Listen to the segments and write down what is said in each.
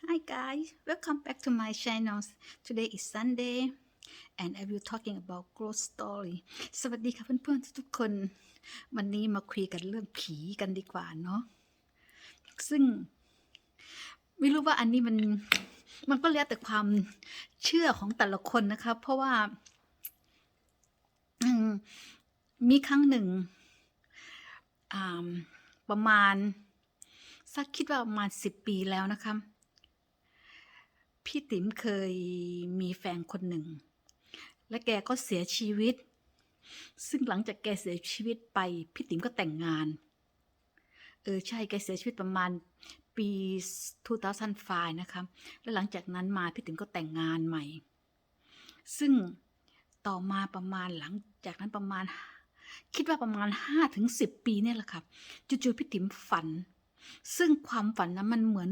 Hi guys, welcome back to my channel. Today is Sunday and I will talking about ghost story สวัสดีค่ะเพื่อนๆทุกคนวันนี้มาคุยกันเรื่องผีกันดีกว่าเนาะซึ่งไม่รู้ว่าอันนี้มันก็แล้วแต่ความเชื่อของแต่ละคนนะคะเพราะว่ามีครั้งหนึ่งประมาณสักคิดว่าประมาณ10 ปีแล้วนะคะพี่ติ๋มเคยมีแฟนคนหนึ่งและแกก็เสียชีวิตซึ่งหลังจากแกเสียชีวิตไปพี่ติ๋มก็แต่งงานใช่แกเสียชีวิตประมาณปี2005นะคะแล้วหลังจากนั้นมาพี่ติ๋มก็แต่งงานใหม่ซึ่งต่อมาประมาณหลังจากนั้นประมาณคิดว่าประมาณ5-10 ปีเนี่ยแหละค่ะจู่ๆพี่ติ๋มฝันซึ่งความฝันนั้นมันเหมือน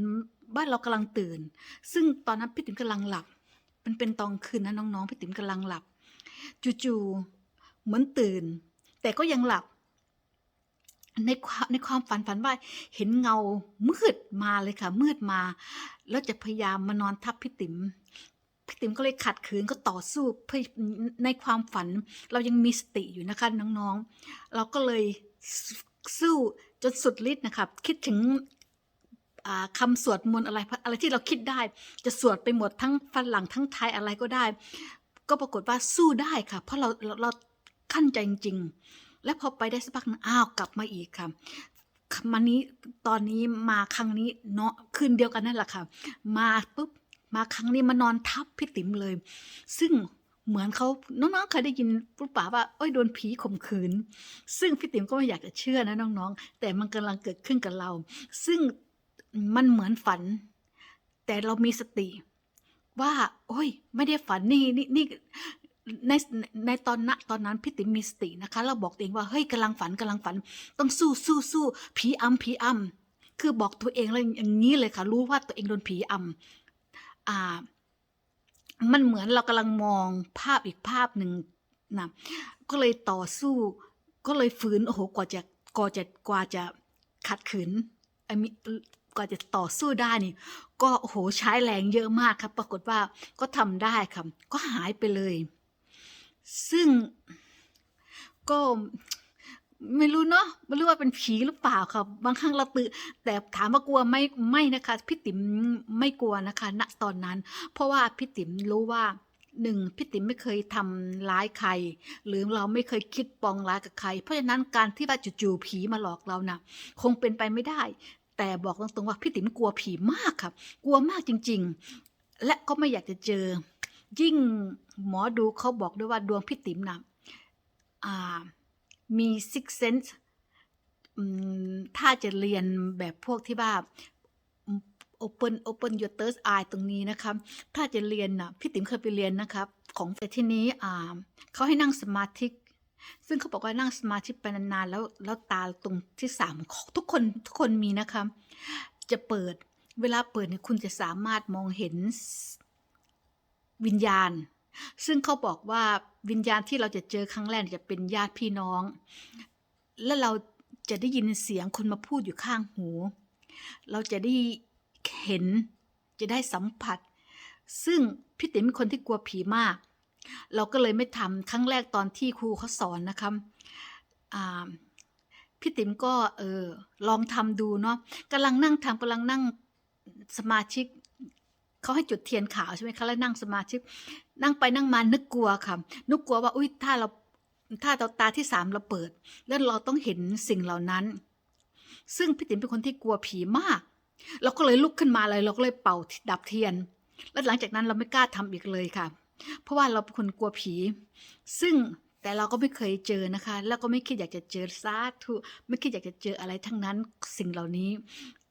บ้านเรากำลังตื่นซึ่งตอนนั้นพี่ติ๋มกำลังหลับมันเป็นตอนคืนนะน้องๆพี่ติ๋มกำลังหลับจู่ๆเหมือนตื่นแต่ก็ยังหลับในความฝันว่าเห็นเงามืดมาเลยค่ะมืดมาแล้วจะพยายามมานอนทับพี่ติ๋มก็เลยขัดขืนก็ต่อสู้เพื่อในความฝันเรายังมีสติอยู่นะคะน้องๆเราก็เลยสู้จนสุดฤทธิ์นะคะคิดถึงคำสวดมนต์อะไรที่เราคิดได้จะสวดไปหมดทั้งฝรั่งทั้งไทยอะไรก็ได้ก็ปรากฏว่าสู้ได้ค่ะเพราะเราขั้นใจจริงๆและพอไปได้สักพักนึงกลับมาอีกค่ะตอนนี้มาครั้งนี้เนาะคืนเดียวกันนั่นแหละค่ะมาปุ๊บมาครั้งนี้มานอนทับพี่ติ๋มเลยซึ่งเหมือนเขาน้องๆเคยได้ยินหรือเปล่าว่าโดนผีข่มขืนซึ่งพี่ติ๋มก็ไม่อยากจะเชื่อนะน้องๆแต่มันกำลังเกิดขึ้นกับเราซึ่งมันเหมือนฝันแต่เรามีสติว่าไม่ได้ฝันนี่ในตอนนั้นพี่ติ๋มมีสตินะคะเราบอกตัวเองว่าเฮ้ยกำลังฝันต้องสู้ผีอำคือบอกตัวเองเลยอย่างนี้เลยค่ะรู้ว่าตัวเองโดนผีอำมันเหมือนเรากำลังมองภาพอีกภาพหนึ่งนะก็เลยต่อสู้ก็เลยฝืนกว่าจะขัดขืนกว่าจะต่อสู้ได้นี่ก็ใช้แรงเยอะมากครับปรากฏว่าก็ทำได้ครับก็หายไปเลยซึ่งก็ไม่รู้เนาะไม่รู้ว่าเป็นผีหรือเปล่าค่ะบางครั้งเราตื่นแต่ถามว่ากลัวไม่นะคะพี่ติ๋มไม่กลัวนะคะณตอนนั้นเพราะว่าพี่ติ๋มรู้ว่าพี่ติ๋มไม่เคยทำร้ายใครหรือเราไม่เคยคิดปองร้ายกับใครเพราะฉะนั้นการที่ว่าจู่ๆผีมาหลอกเรานะคงเป็นไปไม่ได้แต่บอกตรงๆว่าพี่ติ๋มกลัวผีมากครับกลัวมากจริงๆและก็ไม่อยากจะเจอยิ่งหมอดูเขาบอกด้วยว่าดวงพี่ติ๋มนะมี six sense ถ้าจะเรียนแบบพวกที่ว่า open your third eye ตรงนี้นะคะถ้าจะเรียนนะพี่ติ๋มเคยไปเรียนนะครับของแต่ที่นี้เขาให้นั่งสมาธิซึ่งเขาบอกว่านั่งสมาธิไปนานๆแล้วตาตรงที่3ทุกคนมีนะคะจะเปิดเวลาเปิดเนี่ยคุณจะสามารถมองเห็นวิญญาณซึ่งเขาบอกว่าวิญญาณที่เราจะเจอครั้งแรกจะเป็นญาติพี่น้องและเราจะได้ยินเสียงคนมาพูดอยู่ข้างหูเราจะได้เห็นจะได้สัมผัสซึ่งพี่ติ๋มเป็นคนที่กลัวผีมากเราก็เลยไม่ทำครั้งแรกตอนที่ครูเขาสอนนะคะพี่ติ๋มก็ลองทำดูเนาะกำลังนั่งสมาธิเขาให้จุดเทียนขาวใช่ไหมคะแล้วนั่งสมาธินั่งไปนั่งมานึกกลัวค่ะนึกกลัวว่าถ้าเราตาที่3เราเปิดแล้วเราต้องเห็นสิ่งเหล่านั้นซึ่งพี่ติ๋มเป็นคนที่กลัวผีมากเราก็เลยลุกขึ้นมาเลยเราก็เลยเป่าดับเทียนแล้วหลังจากนั้นเราไม่กล้าทำอีกเลยค่ะเพราะว่าเราเป็นคนกลัวผีซึ่งแต่เราก็ไม่เคยเจอนะคะแล้วก็ไม่คิดอยากจะเจอไม่คิดอยากจะเจออะไรทั้งนั้นสิ่งเหล่านี้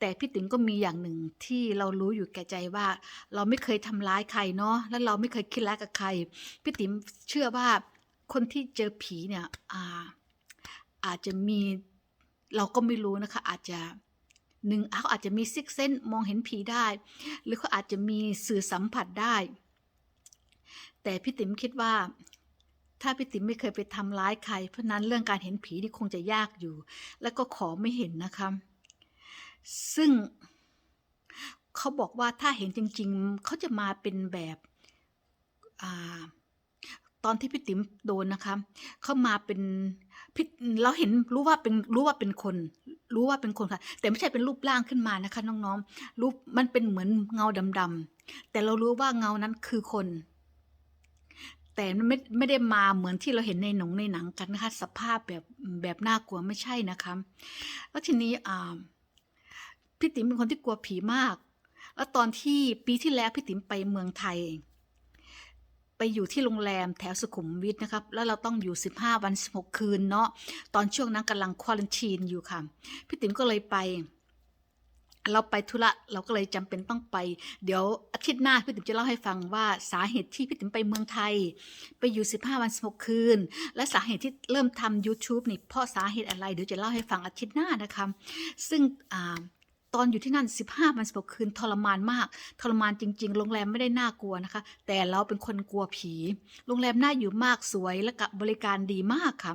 แต่พี่ติ๋มก็มีอย่างหนึ่งที่เรารู้อยู่แก่ใจว่าเราไม่เคยทำร้ายใครเนาะและเราไม่เคยคิดร้ายกับใครพี่ติ๋มเชื่อว่าคนที่เจอผีเนี่ยอาจจะมีเราก็ไม่รู้นะคะอาจจะเขาอาจจะมีซิกเซนมองเห็นผีได้หรือเขาอาจจะมีสื่อสัมผัสได้แต่พี่ติ๋มคิดว่าถ้าพี่ติ๋มไม่เคยไปทำร้ายใครเพราะนั้นเรื่องการเห็นผีนี่คงจะยากอยู่แล้วก็ขอไม่เห็นนะคะซึ่ง เขาบอกว่าถ้าเห็นจริงๆเขาจะมาเป็นแบบอ่าตอนที่พี่ติ๋มโดนนะคะเขามาเป็นพี่เราเห็นรู้ว่าเป็นคนรู้ว่าเป็นคนค่ะแต่ไม่ใช่เป็นรูปร่างขึ้นมานะคะน้องๆรูปมันเป็นเหมือนเงาดำๆแต่เรารู้ว่าเงานั้นคือคน แต่มันไม่ได้มาเหมือนที่เราเห็นในหนังกันนะคะสภาพแบบน่ากลัวไม่ใช่นะคะแล้วทีนี้พี่ติ๋มเป็นคนที่กลัวผีมากแล้วตอนที่ปีที่แล้วพี่ติ๋มไปเมืองไทยไปอยู่ที่โรงแรมแถวสุขุมวิทนะครับแล้วเราต้องอยู่15 วัน16 คืนเนาะตอนช่วงนั้นกำลังควอลันทีนอยู่ค่ะพี่ติ๋มก็เลยไปเราไปธุระเราก็เลยจำเป็นต้องไปเดี๋ยวอาทิตย์หน้าพี่ติ๋มจะเล่าให้ฟังว่าสาเหตุที่พี่ติ๋มไปเมืองไทยไปอยู่15 วัน16 คืนและสาเหตุที่เริ่มทำ YouTube นี่เพราะสาเหตุอะไรเดี๋ยวจะเล่าให้ฟังอาทิตย์หน้านะคะซึ่งตอนอยู่ที่นั่น15 วัน16 คืนทรมานมากทรมานจริงๆโรงแรมไม่ได้น่ากลัวนะคะแต่เราเป็นคนกลัวผีโรงแรมน่าอยู่มากสวยและกับบริการดีมากค่ะ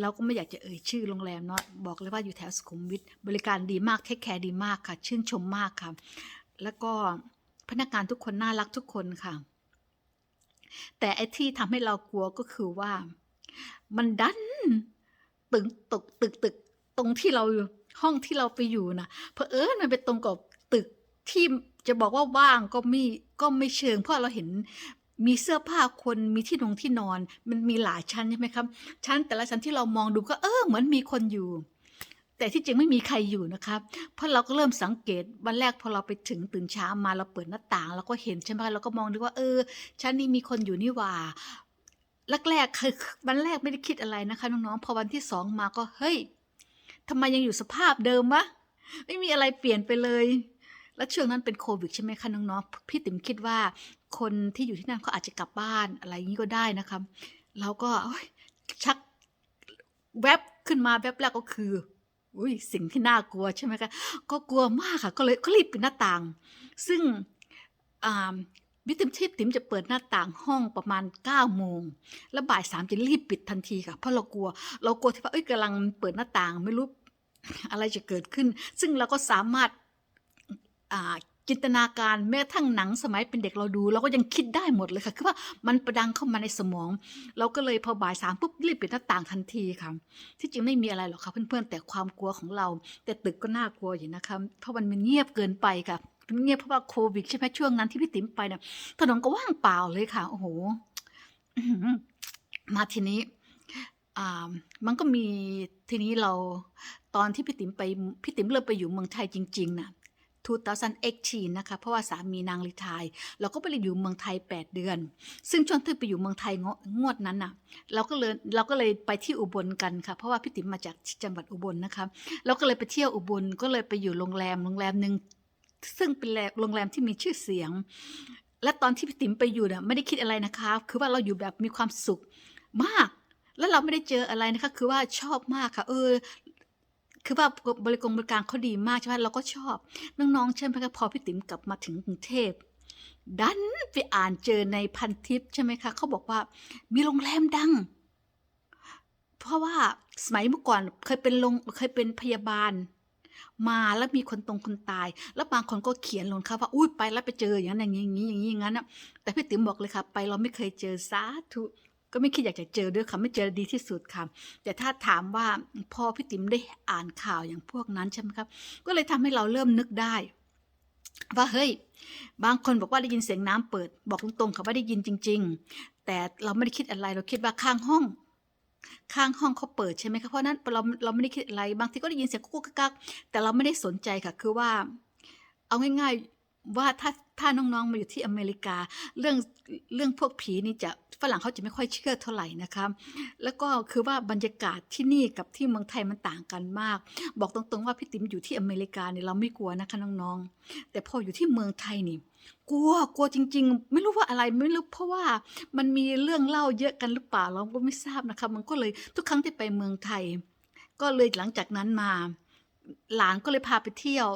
เราก็ไม่อยากจะเอ่ยชื่อโรงแรมเนาะบอกเลยว่าอยู่แถวสุขุมวิทบริการดีมากเทคแคร์ดีมากค่ะชื่นชมมากค่ะแล้วก็พนักงานทุกคนน่ารักทุกคนค่ะแต่ไอ้ที่ทำให้เรากลัวก็คือว่ามันดันตึกตึกตรงที่เราห้องที่เราไปอยู่นะเผอิญมันไปตรงกับตึกที่จะบอกว่าว่างก็ไม่เชิงเพราะเราเห็นมีเสื้อผ้าคนมีที่นอนมันมีหลายชั้นใช่ไหมครับชั้นแต่ละชั้นที่เรามองดูก็เหมือนมีคนอยู่แต่ที่จริงไม่มีใครอยู่นะครับเพราะเราก็เริ่มสังเกตวันแรกพอเราไปถึงตื่นเช้ามาเราเปิดหน้าต่างเราก็เห็นใช่ไหมเราก็มองดูว่าชั้นนี้มีคนอยู่นี่หว่าแรกๆคือวันแรกไม่ได้คิดอะไรนะคะน้องๆพอวันที่2มาก็เฮ้ยทำไมยังอยู่สภาพเดิมวะไม่มีอะไรเปลี่ยนไปเลยแล้วช่วงนั้นเป็นโควิดใช่ไหมคะน้องๆพี่ติ๋มคิดว่าคนที่อยู่ที่นั่นเขาอาจจะกลับบ้านอะไรอย่างนี้ก็ได้นะคะเราก็ชักแวบขึ้นมาแวบแรกก็คือสิ่งที่น่ากลัวใช่ไหมคะก็กลัวมากค่ะก็รีบปิดหน้าต่างซึ่งอ่าพี่ติ๋มจะเปิดหน้าต่างห้องประมาณ9 โมงแล้วบ่าย3จะรีบปิดทันทีค่ะเพราะเรากลัวที่ว่ากำลังเปิดหน้าต่างไม่รู้อะไรจะเกิดขึ้นซึ่งเราก็สามารถจินตนาการแม้กระทั่งหนังสมัยเป็นเด็กเราดูเราก็ยังคิดได้หมดเลยค่ะคือว่ามันประดังเข้ามาในสมองเราก็เลยพอบ่าย3ปุ๊บรีบปิดหน้าต่างทันทีค่ะที่จริงไม่มีอะไรหรอกค่ะเพื่อนๆแต่ความกลัวของเราแต่ตึกก็น่ากลัวอยู่นะคะเพราะมันเงียบเกินไปค่ะมันเงียบเพราะว่าโควิดใช่ไหมช่วงนั้นที่พี่ติ๋มไปเนี่ยถนนก็ว่างเปล่าเลยค่ะโอ้โหมาทีนี้มันก็มีทีนี้เราตอนที่พี่ติ๋มเริ่มไปอยู่เมืองไทยจริงๆนะ2018นะคะเพราะว่าสามีนางรีไทร์เราก็ไปอยู่เมืองไทย8 เดือนซึ่งช่วงที่ไปอยู่เมืองไทยงวดนั้นน่ะเราก็เลยไปที่อุบลกันค่ะเพราะว่าพี่ติ๋มมาจากจังหวัดอุบลนะคะเราก็เลยไปเที่ยวอุบลก็เลยไปอยู่โรงแรมนึงซึ่งเป็นโรงแรมที่มีชื่อเสียงและตอนที่พี่ติ๋มไปอยู่น่ะไม่ได้คิดอะไรนะคะคือว่าเราอยู่แบบมีความสุขมากแล้วเราไม่ได้เจออะไรนะคะคือว่าชอบมากค่ะคือว่าบริการเขาดีมากใช่ไหมเราก็ชอบน้องๆใช่ไหมคะพอพี่ติ๋มกลับมาถึงกรุงเทพดันไปอ่านเจอในพันทิปใช่ไหมคะเขาบอกว่ามีโรงแรมดังเพราะว่าสมัยเมื่อก่อนเคยเป็นพยาบาลมาแล้วมีคนตายแล้วบางคนก็เขียนลงค่ะว่าอุ้ยไปแล้วไปเจออย่างนั้นอย่างนั้นนะแต่พี่ติ๋มบอกเลยค่ะไปเราไม่เคยเจอสาธุก็ไม่คิดอยากจะเจอด้วยค่ะไม่เจอดีที่สุดค่ะแต่ถ้าถามว่าพอพี่ติ๋มได้อ่านข่าวอย่างพวกนั้นใช่ไหมครับก็เลยทำให้เราเริ่มนึกได้ว่าเฮ้ยบางคนบอกว่าได้ยินเสียงน้ำเปิดบอกตรงๆค่ะว่าได้ยินจริงๆแต่เราไม่ได้คิดอะไรเราคิดว่าข้างห้องเขาเปิดใช่ไหมคะเพราะนั้นเราไม่ได้คิดอะไรบางทีก็ได้ยินเสียงกุ๊กกักแต่เราไม่ได้สนใจค่ะคือว่าเอาง่ายๆว่าถ้าน้องๆมาอยู่ที่อเมริกาเรื่องพวกผีนี่จะฝรั่งเขาจะไม่ค่อยเชื่อเท่าไหร่นะคะแล้วก็คือว่าบรรยากาศที่นี่กับที่เมืองไทยมันต่างกันมากบอกตรงๆว่าพี่ติ๋มอยู่ที่อเมริกาเนี่ยเราไม่กลัวนะคะน้องๆแต่พออยู่ที่เมืองไทยนี่กลัวจริงๆไม่รู้ว่าอะไรไม่รู้เพราะว่ามันมีเรื่องเล่าเยอะกันหรือเปล่าเราก็ไม่ทราบนะคะมันก็เลยทุกครั้งที่ไปเมืองไทยก็เลยหลังจากนั้นมาหลานก็เลยพาไปเที่ยว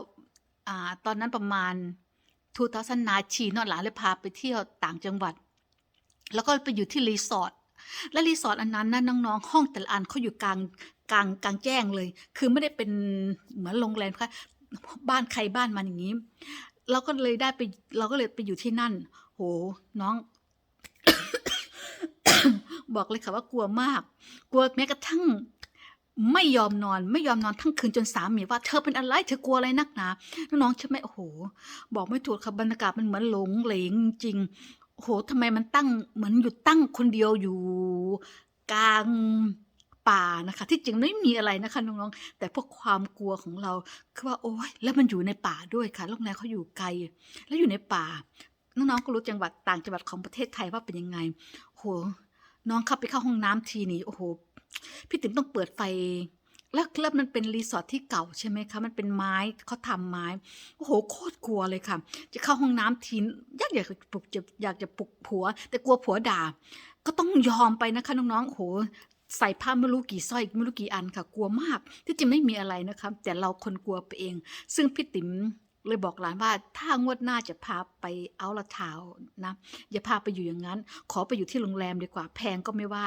ตอนนั้นประมาณ2019เนาะหลานเลยพาไปเที่ยวต่างจังหวัดแล้วก็ไปอยู่ที่รีสอร์ทและรีสอร์ทอันนั้นนะน้องๆห้องแต่ละอันเขาอยู่กลางแจ้งเลยคือไม่ได้เป็นเหมือนโรงแรมค่ะบ้านใครบ้านมันอย่างนี้ เราก็เลยได้ไปเราก็เลยไปอยู่ที่นั่นโหน้อง บอกเลยค่ะว่ากลัวมากกลัวแม้กระทั่งไม่ยอมนอนทั้งคืนจนสามีว่าเธอเป็นอะไรเธอกลัวอะไรนักหนาน้องใช่ไหมโอ้โหบอกไม่ถูกค่ะบรรยากาศมันเหมือนหลงเหลงจริงโอ้โหทำไมมันตั้งเหมือนอยู่ตั้งคนเดียวอยู่กลางป่านะคะที่จริงไม่มีอะไรนะคะน้องๆแต่พวกความกลัวของเราคือว่าโอ๊ยแล้วมันอยู่ในป่าด้วยค่ะโรงแรมเขาอยู่ไกลแล้วอยู่ในป่าน้องๆก็รู้จังหวัดต่างจังหวัดของประเทศไทยว่าเป็นยังไงโห น้องเข้าไปเข้าห้องน้ำทีนี่โอ้โหพี่ติ๋มต้องเปิดไฟแล้วมันเป็นรีสอร์ทที่เก่าใช่ไหมคะมันเป็นไม้เขาทำไม้โอ้โหโคตรกลัวเลยค่ะจะเข้าห้องน้ำทีอยากจะปลุกผัวแต่กลัวผัวด่าก็ต้องยอมไปนะคะน้องๆโอ้โหใส่ผ้าไม่รู้กี่สร้อยไม่รู้กี่อันค่ะกลัวมากที่จริงไม่มีอะไรนะคะแต่เราคนกลัวไปเองซึ่งพี่ติ๋มเลยบอกหลานว่าถ้างวดหน้าจะพาไปเอาละทาวนะอย่าพาไปอยู่อย่างนั้นขอไปอยู่ที่โรงแรมดีกว่าแพงก็ไม่ว่า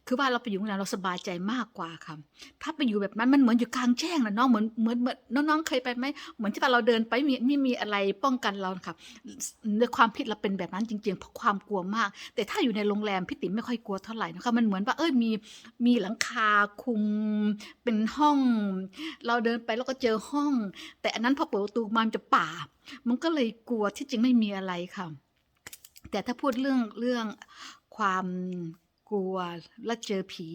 คือว่าเราไปอยู่โรงแรมเราสบายใจมากกว่าค่ะถ้าไปอยู่แบบนั้นมันเหมือนอยู่กลางแจ้งนะน้องเหมือนน้องๆเคยไปไหมเหมือนที่ว่าเราเดินไปไม่มีอะไรป้องกันเราค่ะในความคิดเราเป็นแบบนั้นจริงๆเพราะความกลัวมากแต่ถ้าอยู่ในโรงแรมพี่ติ๋มไม่ค่อยกลัวเท่าไหร่นะคะมันเหมือนว่ามีหลังคาคุมเป็นห้องเราเดินไปแล้วก็เจอห้อง แต่อันนั้นพอเปิดประตูมามันจะป่า มันก็เลยกลัวที่จริงไม่มีอะไรค่ะ แต่ถ้าพูดเรื่องความกลัวและเจอผี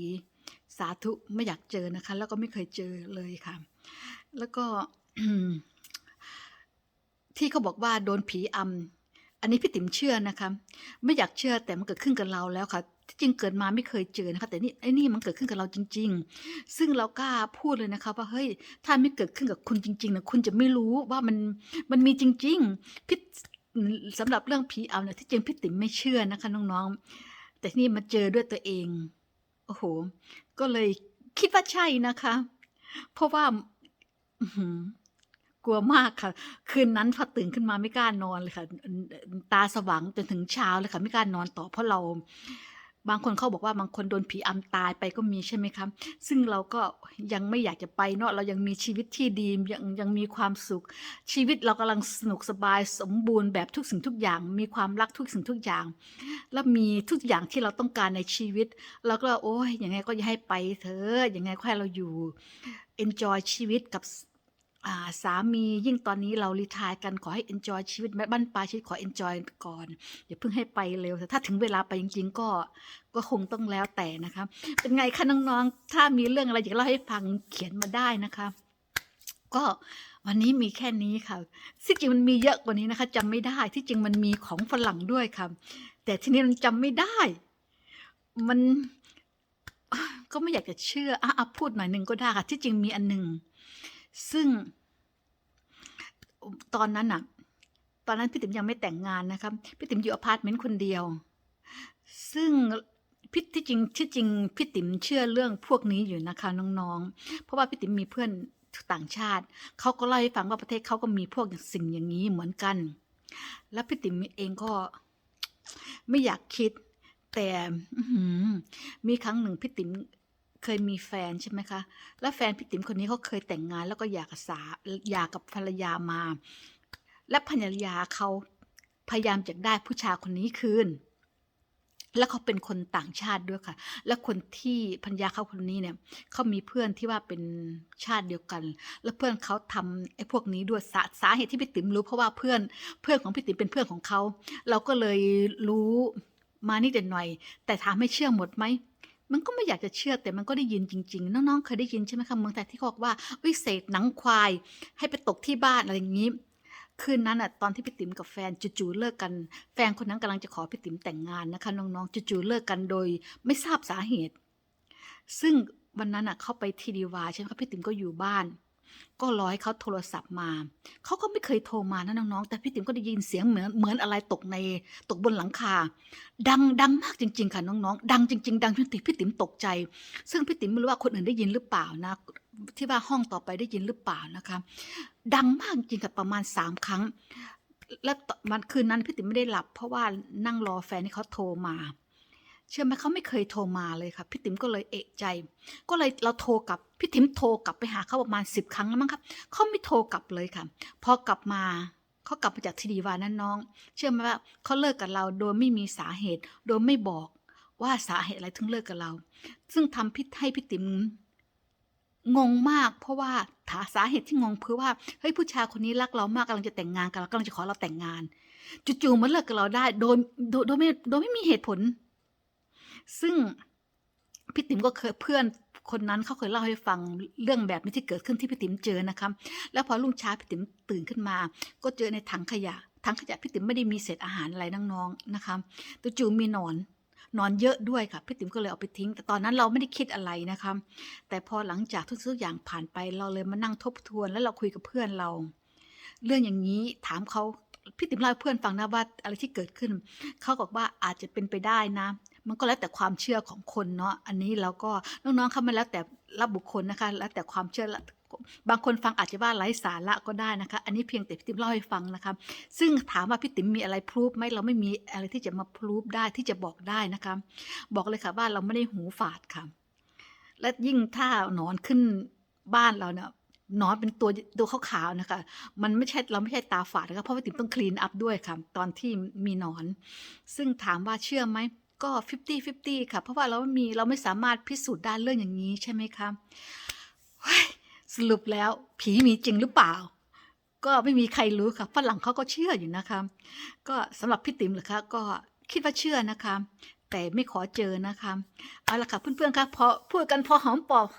สาธุไม่อยากเจอนะคะ แล้วก็ไม่เคยเจอเลยค่ะ แล้วก็ ที่เขาบอกว่าโดนผีอำอันนี้พี่ติ๋มเชื่อนะคะไม่อยากเชื่อแต่มันเกิดขึ้นกับเราแล้วค่ะที่จริงเกิดมาไม่เคยเจอนะคะแต่นี่ไอ้นี่มันเกิดขึ้นกับเราจริงๆซึ่งเรากล้าพูดเลยนะคะว่าเฮ้ยถ้าไม่เกิดขึ้นกับคุณจริงๆนะคุณจะไม่รู้ว่ามันมีจริงๆพี่สำหรับเรื่องผีอำเนี่ยที่จริงพี่ติ๋มไม่เชื่อนะคะน้องๆแต่นี่มาเจอด้วยตัวเองโอ้โหก็เลยคิดว่าใช่นะคะเพราะว่าอื้อหือกลัวมากค่ะคืนนั้นพอตื่นขึ้นมาไม่กล้านอนเลยค่ะตาสว่างจนถึงเช้าเลยค่ะไม่กล้านอนต่อเพราะเราบางคนเขาบอกว่าบางคนโดนผีอำตายไปก็มีใช่ไหมคะซึ่งเราก็ยังไม่อยากจะไปเนาะเรายังมีชีวิตที่ดียังมีความสุขชีวิตเรากำลังสนุกสบายสมบูรณ์แบบทุกสิ่งทุกอย่างมีความรักทุกสิ่งทุกอย่างแล้วมีทุกอย่างที่เราต้องการในชีวิตเราก็โอ๊ยยังไงก็อย่าให้ไปเถอะยังไงก็ให้เราอยู่ enjoy ชีวิตกับสามียิ่งตอนนี้เรารีไทร์กันขอให้ enjoy ชีวิตบั้นปลายชีวิตขอ enjoy ก่อนอย่าเพิ่งให้ไปเร็วแต่ถ้าถึงเวลาไปจริงๆก็คงต้องแล้วแต่นะคะเป็นไงคะน้องๆถ้ามีเรื่องอะไรอยากเล่าให้ฟังเขียนมาได้นะคะก็วันนี้มีแค่นี้ค่ะที่จริงมันมีเยอะกว่านี้นะคะจำไม่ได้ที่จริงมันมีของฝรั่งด้วยค่ะแต่ทีนี้มันจำไม่ได้มันก็ไม่อยากจะเชื่อพูดหน่อยหนึ่งก็ได้ค่ะที่จริงมีอันหนึ่งซึ่ง ตอนนั้นน่ะตอนนั้นพี่ติ๋มยังไม่แต่งงานนะคะพี่ติ๋มอยู่อพาร์ตเมนต์คนเดียวซึ่งที่จริงพี่ติ๋มเชื่อเรื่องพวกนี้อยู่นะคะน้องๆเพราะว่าพี่ติ๋มมีเพื่อนต่างชาติเขาก็เล่าให้ฟังว่าประเทศเขาก็มีพวกสิ่งอย่างนี้เหมือนกันแล้วพี่ติ๋มเองก็ไม่อยากคิดแต่มีครั้งหนึ่งพี่ติ๋มเคยมีแฟนใช่ไหมคะแล้วแฟนพี่ติ๋มคนนี้เขาเคยแต่งงานแล้วก็หย่ากับภรรยามาและภรรยาเขาพยายามจะได้ผู้ชายคนนี้คืนแล้วเขาเป็นคนต่างชาติด้วยค่ะและคนที่ภรรยาเขาคนนี้เนี่ยเขามีเพื่อนที่ว่าเป็นชาติเดียวกันแล้วเพื่อนเขาทำไอ้พวกนี้ด้วยสาเหตุที่พี่ติ๋มรู้เพราะว่าเพื่อนของพี่ติ๋มเป็นเพื่อนของเขาเราก็เลยรู้มานิดหน่อยแต่ถามให้เชื่อหมดไหมมันก็ไม่อยากจะเชื่อแต่มันก็ได้ยินจริงๆน้องๆเคยได้ยินใช่ไหมคะเมืองไทยที่เขาบอกว่าเศษหนังควายให้ไปตกที่บ้านอะไรอย่างนี้คืนนั้นอ่ะตอนที่พี่ติ๋มกับแฟนจู่ๆเลิกกันแฟนคนนั้นกำลังจะขอพี่ติ๋มแต่งงานนะคะน้องๆจู่ๆเลิกกันโดยไม่ทราบสาเหตุซึ่งวันนั้นอ่ะเขาไปทีดีวาใช่ไหมคะพี่ติ๋มก็อยู่บ้านก็รอให้เขาโทรศัพท์มาเขาก็ไม่เคยโทรมานะน้องๆแต่พี่ติ๋มก็ได้ยินเสียงเหมือนอะไรตกบนหลังคาดังมากจริงๆค่ะน้องๆดังจริงๆดังจนพี่ติ๋มตกใจซึ่งพี่ติ๋มไม่รู้ว่าคนอื่นได้ยินหรือเปล่านะที่ว่าห้องต่อไปได้ยินหรือเปล่านะคะดังมากจริงค่ะประมาณ3ครั้งและวันคืนนั้นพี่ติ๋มไม่ได้หลับเพราะว่านั่งรอแฟนที่เขาโทรมาเชื่อไหมเขาไม่เคยโทรมาเลยค่ะพี่ติ๋มก็เลยเอะใจก็เลยเราโทรกลับพี่ติ๋มโทรกลับไปหาเขาประมาณ10 ครั้งแล้วมั้งครับเขาไม่โทรกลับเลยค่ะพอกลับมา เขากลับมาจากทีดีวานั้นน้องเชื่อไหมว่าเขาเลิกกับเราโดยไม่มีสาเหตุโดยไม่บอกว่าสาเหตุอะไรถึงเลิกกับเราซึ่งทำให้พี่ติ๋มงงมากเพราะว่าสาเหตุที่งงคือว่าเฮ้ยผู้ชายคนนี้รักเรามากกำลังจะแต่งงานกับเรากำลังจะขอเราแต่งงานจู่ๆมันเลิกกับเราได้โดยไม่มีเหตุผลซึ่งพี่ติ๋มก็เคยเพื่อนคนนั้นเขาเคยเล่าให้ฟังเรื่องแบบนี้ที่เกิดขึ้นที่พี่ติ๋มเจอนะคะแล้วพอรุ่งเช้าพี่ติ๋มตื่นขึ้นมาก็เจอในถังขยะพี่ติ๋มไม่ได้มีเศษอาหารอะไรน้องๆนะคะจู่ๆมีหนอนเยอะด้วยค่ะพี่ติ๋มก็เลยเอาไปทิ้งแต่ตอนนั้นเราไม่ได้คิดอะไรนะคะแต่พอหลังจากทุกอย่างผ่านไปเราเลยมานั่งทบทวนแล้วเราคุยกับเพื่อนเราเรื่องอย่างนี้ถามเขาพี่ติ๋มเล่าให้เพื่อนฟังนะว่าอะไรที่เกิดขึ้นเขาบอกว่าอาจจะเป็นไปได้นะมันก็แล้วแต่ความเชื่อของคนเนาะอันนี้เราก็น้องๆเขามาแล้วแต่รับบุคคลนะคะแล้วแต่ความเชื่อบางคนฟังอาจจะว่าไร้สาระก็ได้นะคะอันนี้เพียงแต่พี่ติ๋มเล่าให้ฟังนะคะซึ่งถามว่าพี่ติ๋มมีอะไรพรูฟไหมเราไม่มีอะไรที่จะมาพรูฟได้ที่จะบอกได้นะคะบอกเลยค่ะว่าเราไม่ได้หูฝาดค่ะและยิ่งถ้าหนอนขึ้นบ้านเราเนี่ยหนอนเป็นตัวขาวๆนะคะมันไม่ใช่เราไม่ใช่ตาฝาดนะคะเพราะว่าติ๋มต้องคลีนอัพด้วยค่ะตอนที่มีหนอนซึ่งถามว่าเชื่อไหมก็50-50ค่ะเพราะว่าเราไม่สามารถพิสูจน์ได้เรื่องอย่างนี้ใช่ไหมคะสรุปแล้วผีมีจริงหรือเปล่าก็ไม่มีใครรู้ค่ะฝรั่งเขาก็เชื่ออยู่นะคะก็สำหรับพี่ติ๋มเหรอคะก็คิดว่าเชื่อนะคะแต่ไม่ขอเจอนะคะเอาละค่ะเพื่อนๆคะพอพูดกันพอหอมปอก